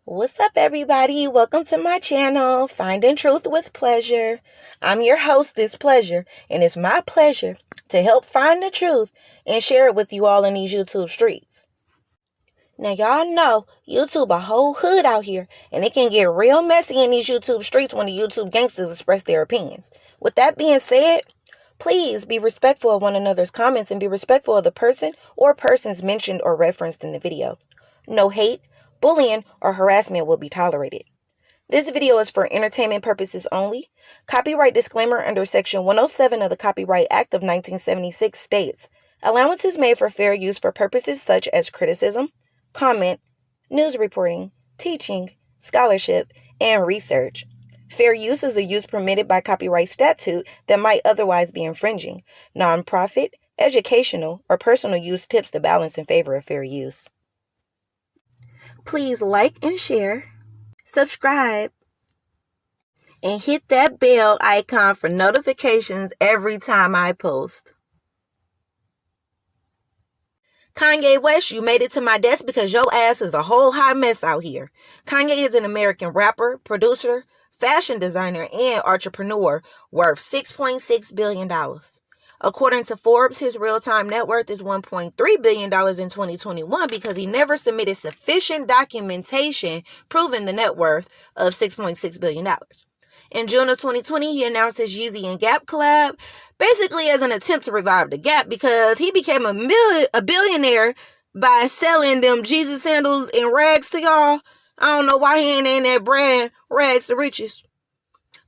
What's up, everybody? Welcome to my channel, Finding Truth with Pleasure. I'm your hostess, Pleasure, and it's my pleasure to help find the truth and share it with you all in these YouTube streets. Now, y'all know YouTube a whole hood out here, and it can get real messy in these YouTube streets when the YouTube gangsters express their opinions. With that being said, please be respectful of one another's comments and be respectful of the person or persons mentioned or referenced in the video. No hate, bullying, or harassment will be tolerated. This video is for entertainment purposes only. Copyright disclaimer under Section 107 of the Copyright Act of 1976 states, allowances made for fair use for purposes such as criticism, comment, news reporting, teaching, scholarship, and research. Fair use is a use permitted by copyright statute that might otherwise be infringing. Nonprofit, educational, or personal use tips the balance in favor of fair use. Please like and share, subscribe, and hit that bell icon for notifications every time I post. Kanye West, you made it to my desk because your ass is a whole hot mess out here. Kanye is an American rapper, producer, fashion designer, and entrepreneur worth $6.6 billion. According to Forbes, his real-time net worth is $1.3 billion in 2021 because he never submitted sufficient documentation proving the net worth of $6.6 billion. In June of 2020, he announced his Yeezy and Gap collab, basically as an attempt to revive the Gap because he became a billionaire by selling them Jesus sandals and rags to y'all. I don't know why he ain't in that brand, rags to riches.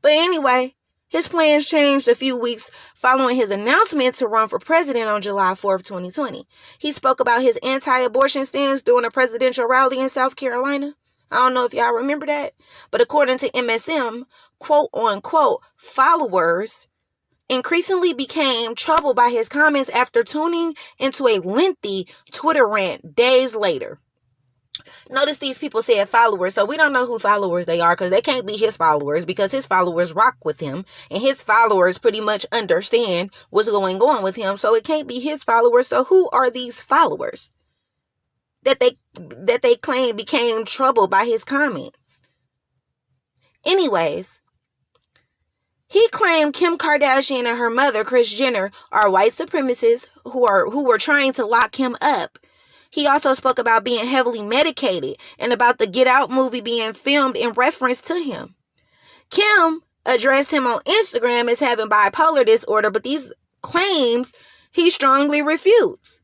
But anyway, his plans changed a few weeks following his announcement to run for president on July 4th, 2020. He spoke about his anti-abortion stance during a presidential rally in South Carolina. I don't know if y'all remember that, but according to MSM, quote-unquote, followers increasingly became troubled by his comments after tuning into a lengthy Twitter rant days later. Notice these people said followers, so we don't know who followers they are because they can't be his followers because his followers rock with him and his followers pretty much understand what's going on with him, so it can't be his followers. So who are these followers that they claim became troubled by his comments? Anyways, he claimed Kim Kardashian and her mother, Kris Jenner, are white supremacists who were trying to lock him up. He also spoke about being heavily medicated and about the Get Out movie being filmed in reference to him. Kim addressed him on Instagram as having bipolar disorder, but these claims he strongly refutes.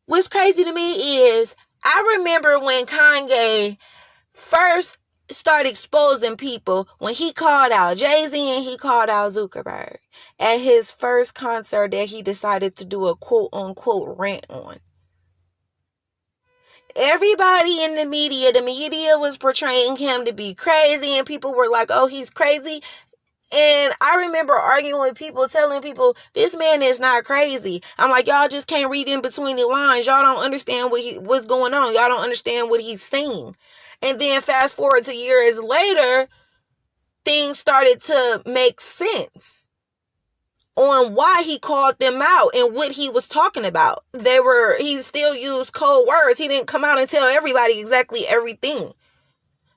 What's crazy to me is I remember when Kanye first started exposing people when he called out Jay-Z and he called out Zuckerberg at his first concert that he decided to do a quote-unquote rant on. Everybody in the media was portraying him to be crazy and people were like, oh, he's crazy. And I remember arguing with people, telling people, this man is not crazy. I'm like, y'all just can't read in between the lines. Y'all don't understand what's going on. Y'all don't understand what he's saying. And then fast forward to years later, things started to make sense on why he called them out and what he was talking about. He still used cold words. He didn't come out and tell everybody exactly everything.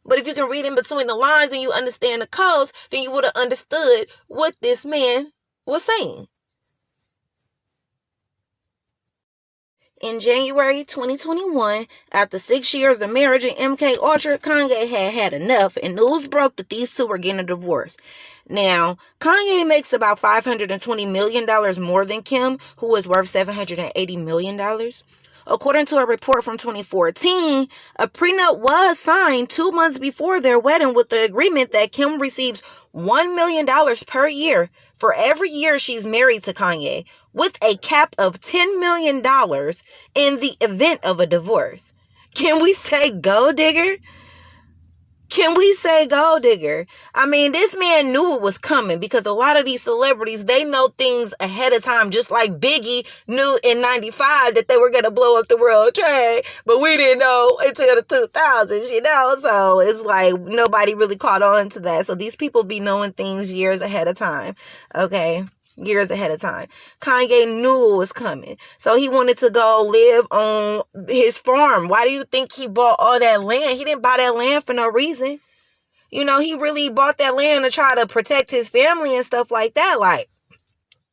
But if you can read in between the lines and you understand the codes, then you would have understood what this man was saying. In January 2021, after 6 years of marriage and MK Ultra, Kanye had enough, and news broke that these two were getting a divorce. Now, Kanye makes about $520 million more than Kim, who is worth $780 million. According to a report from 2014, a prenup was signed 2 months before their wedding with the agreement that Kim receives $1 million per year for every year she's married to Kanye, with a cap of $10 million in the event of a divorce. Can we say gold digger? Can we say gold digger? I mean, this man knew it was coming because a lot of these celebrities, they know things ahead of time, just like Biggie knew in 95 that they were going to blow up the world trade, but we didn't know until the 2000s, so it's like nobody really caught on to that. So these people be knowing things years ahead of time, okay? years ahead of time. Kanye knew it was coming. So he wanted to go live on his farm. Why do you think he bought all that land? He didn't buy that land for no reason. You know, he really bought that land to try to protect his family and stuff like that. Like,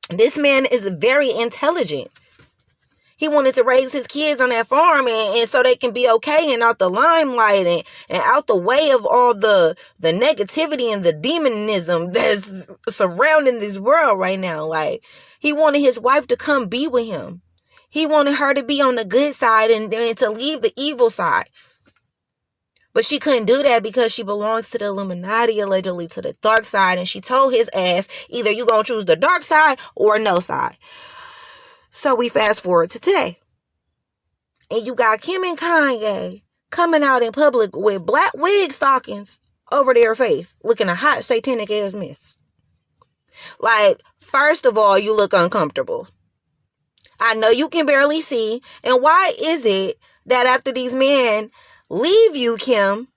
this man is very intelligent. He wanted to raise his kids on that farm and so they can be okay and out the limelight and out the way of all the negativity and the demonism that's surrounding this world right now. Like, he wanted his wife to come be with him. He wanted her to be on the good side and to leave the evil side. But she couldn't do that because she belongs to the Illuminati, allegedly to the dark side. And she told his ass, either you gonna choose the dark side or no side. So we fast forward to today. And you got Kim and Kanye coming out in public with black wig stockings over their face, looking a hot satanic ass mess. Like, first of all, you look uncomfortable. I know you can barely see. And why is it that after these men leave you, Kim,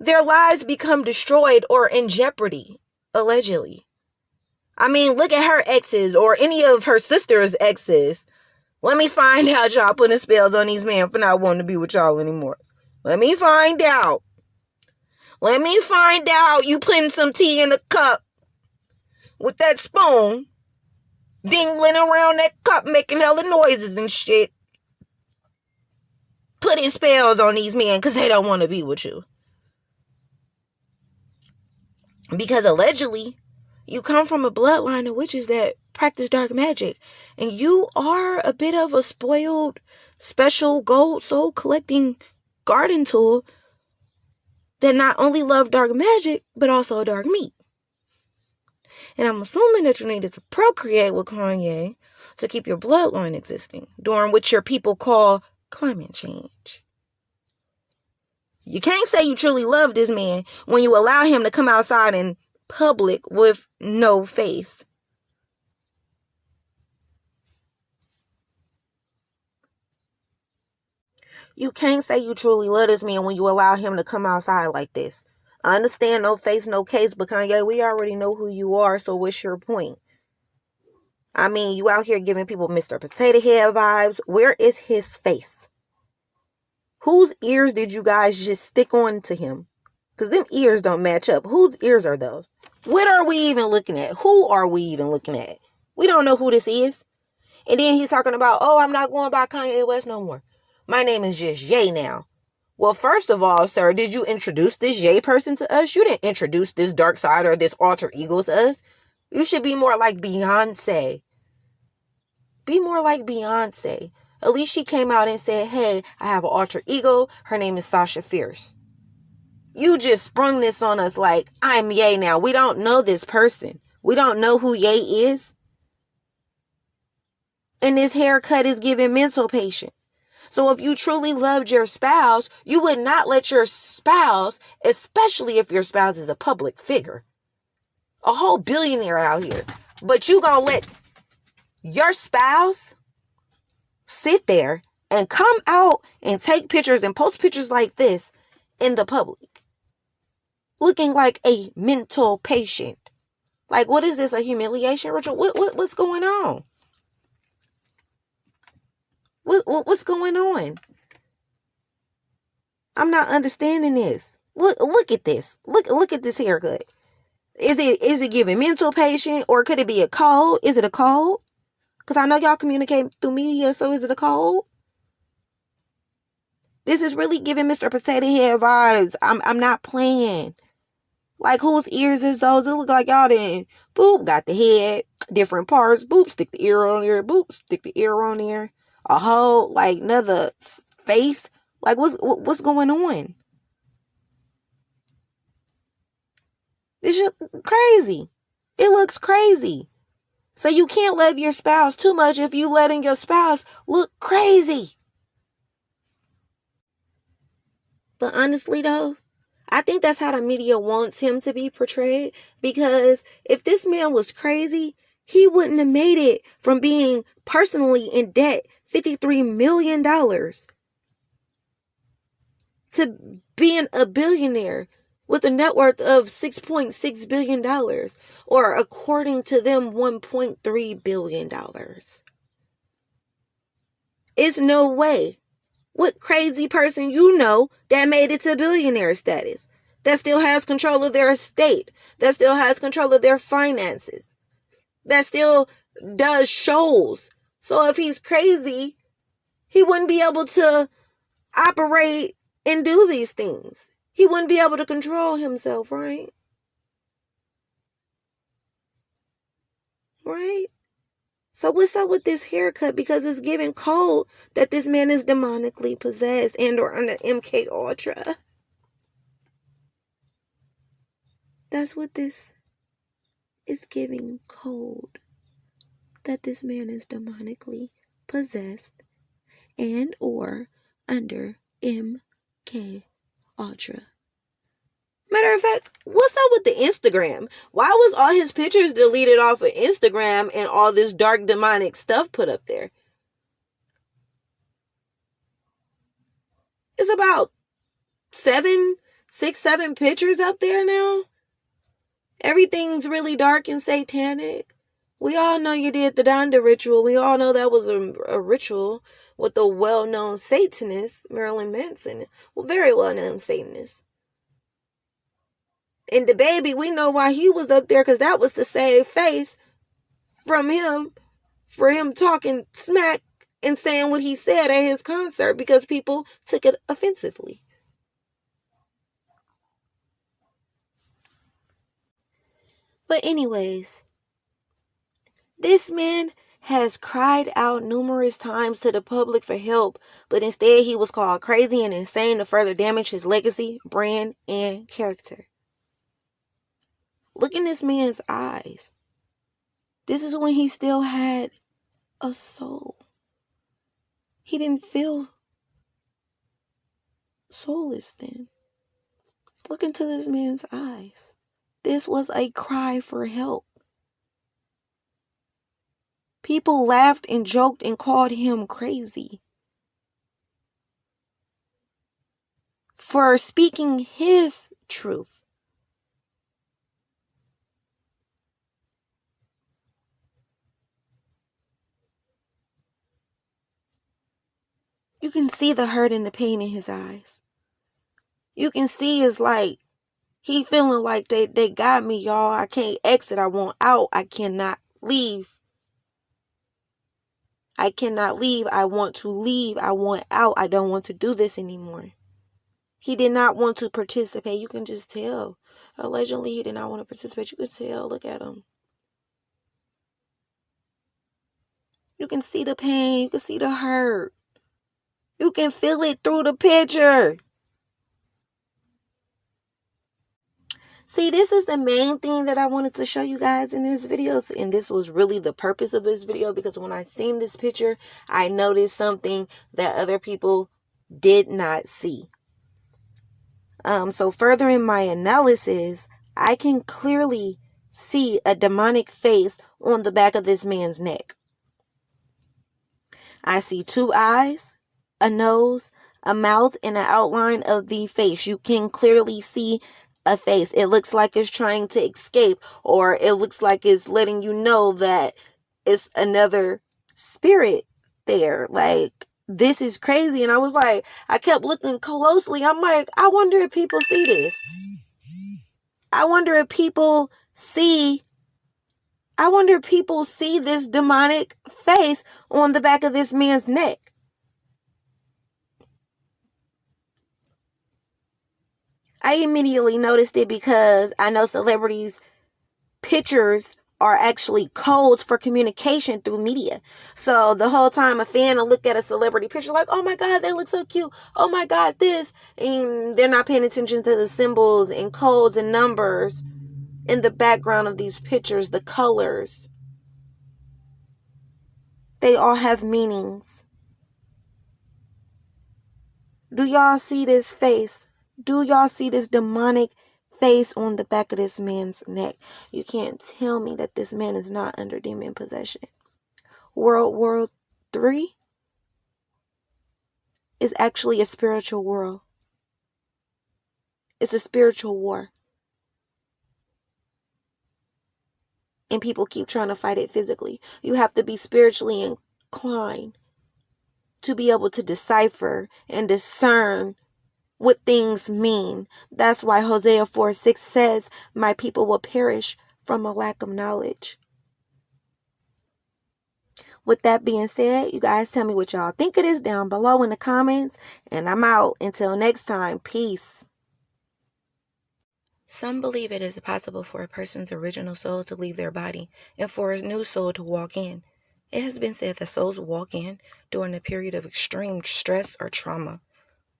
their lives become destroyed or in jeopardy, allegedly? I mean, look at her exes or any of her sister's exes. Let me find out y'all putting spells on these men for not wanting to be with y'all anymore. Let me find out. Let me find out you putting some tea in a cup with that spoon, dingling around that cup, making hella noises and shit. Putting spells on these men because they don't want to be with you. Because allegedly, you come from a bloodline of witches that practice dark magic. And you are a bit of a spoiled, special gold soul collecting garden tool that not only love dark magic, but also dark meat. And I'm assuming that you needed to procreate with Kanye to keep your bloodline existing, during which your people call climate change. You can't say you truly love this man when you allow him to come outside in public with no face. You can't say you truly love this man when you allow him to come outside like this. I understand no face, no case, but Kanye, we already know who you are, so what's your point? I mean, you out here giving people Mr. Potato Head vibes. Where is his face? Whose ears did you guys just stick on to him? Because them ears don't match up. Whose ears are those? What are we even looking at? Who are we even looking at? We don't know who this is. And then he's talking about, oh, I'm not going by Kanye West no more. My name is just Ye now. Well, first of all, sir, did you introduce this Ye person to us? You didn't introduce this dark side or this alter ego to us. You should be more like Beyonce. Be more like Beyonce. At least she came out and said, hey, I have an alter ego. Her name is Sasha Fierce. You just sprung this on us like, I'm Ye now. We don't know this person. We don't know who Ye is. And this haircut is giving mental patient. So if you truly loved your spouse, you would not let your spouse, especially if your spouse is a public figure, a whole billionaire out here, but you gonna let your spouse sit there and come out and take pictures and post pictures like this in the public, looking like a mental patient. Like, what is this, a humiliation ritual? What's going on? What's going on? I'm not understanding this. Look at this. Look at this haircut. Is it giving mental patient, or could it be a cold? Is it a cold? Because I know y'all communicate through media, so is it a cold? This is really giving Mr. Potato Head vibes. I'm not playing. Like, whose ears is those? It look like y'all didn't. Boop, got the head, different parts. Boop, stick the ear on there. Boop, stick the ear on there. A whole, like, another face. Like, what's going on? This shit crazy. It looks crazy. So you can't love your spouse too much if you letting your spouse look crazy. But honestly, though, I think that's how the media wants him to be portrayed. Because if this man was crazy, he wouldn't have made it from being personally in debt $53 million to being a billionaire. with a net worth of $6.6 billion, or according to them, $1.3 billion. It's no way. What crazy person you know that made it to billionaire status, that still has control of their estate, that still has control of their finances, that still does shows? So if he's crazy, he wouldn't be able to operate and do these things. He wouldn't be able to control himself, right? Right? So what's up with this haircut? Because it's giving code that this man is demonically possessed and or under MK Ultra. That's what this is giving code. That this man is demonically possessed and or under MK Ultra. Matter of fact, what's up with the Instagram? Why was all his pictures deleted off of Instagram and all this dark demonic stuff put up there? It's about 7 pictures up there now. Everything's really dark and satanic. We all know you did the Donda ritual. We all know that was a ritual with the well-known Satanist, Marilyn Manson. Well, very well-known Satanist. And the baby, we know why he was up there, because that was to save face from him, for him talking smack and saying what he said at his concert, because people took it offensively. But anyways, this man has cried out numerous times to the public for help, but instead he was called crazy and insane to further damage his legacy, brand, and character. Look in this man's eyes. This is when he still had a soul. He didn't feel soulless then. Look into this man's eyes. This was a cry for help. People laughed and joked and called him crazy for speaking his truth. You can see the hurt and the pain in his eyes. You can see it's like he feeling like they got me, y'all. I can't exit. I want out. I cannot leave. I cannot leave. I want to leave. I want out. I don't want to do this anymore. He did not want to participate. You can just tell. Allegedly, he did not want to participate. You can tell. Look at him. You can see the pain. You can see the hurt. You can feel it through the picture. See, this is the main thing that I wanted to show you guys in this video. And this was really the purpose of this video, because when I seen this picture, I noticed something that other people did not see. So further in my analysis, I can clearly see a demonic face on the back of this man's neck. I see 2 eyes, a nose, a mouth, and an outline of the face. You can clearly see a face. It looks like it's trying to escape, or it looks like it's letting you know that it's another spirit there. Like, this is crazy. And I was like, I kept looking closely. I'm like, I wonder if people see this. I wonder if people see this demonic face on the back of this man's neck. I immediately noticed it because I know celebrities' pictures are actually codes for communication through media. So the whole time a fan will look at a celebrity picture like, oh my God, they look so cute. Oh my God, this. And they're not paying attention to the symbols and codes and numbers in the background of these pictures, the colors. They all have meanings. Do y'all see this face? Do y'all see this demonic face on the back of this man's neck? You can't tell me that this man is not under demon possession. World War III is actually a spiritual world. It's a spiritual war. And people keep trying to fight it physically. You have to be spiritually inclined to be able to decipher and discern what things mean. That's why Hosea 4:6 says, my people will perish from a lack of knowledge. With that being said, you guys tell me what y'all think of this down below in the comments. And I'm out. Until next time, peace. Some believe it is possible for a person's original soul to leave their body and for a new soul to walk in. It has been said that souls walk in during a period of extreme stress or trauma,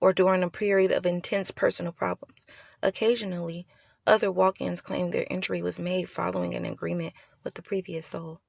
or during a period of intense personal problems. Occasionally, other walk-ins claim their entry was made following an agreement with the previous soul.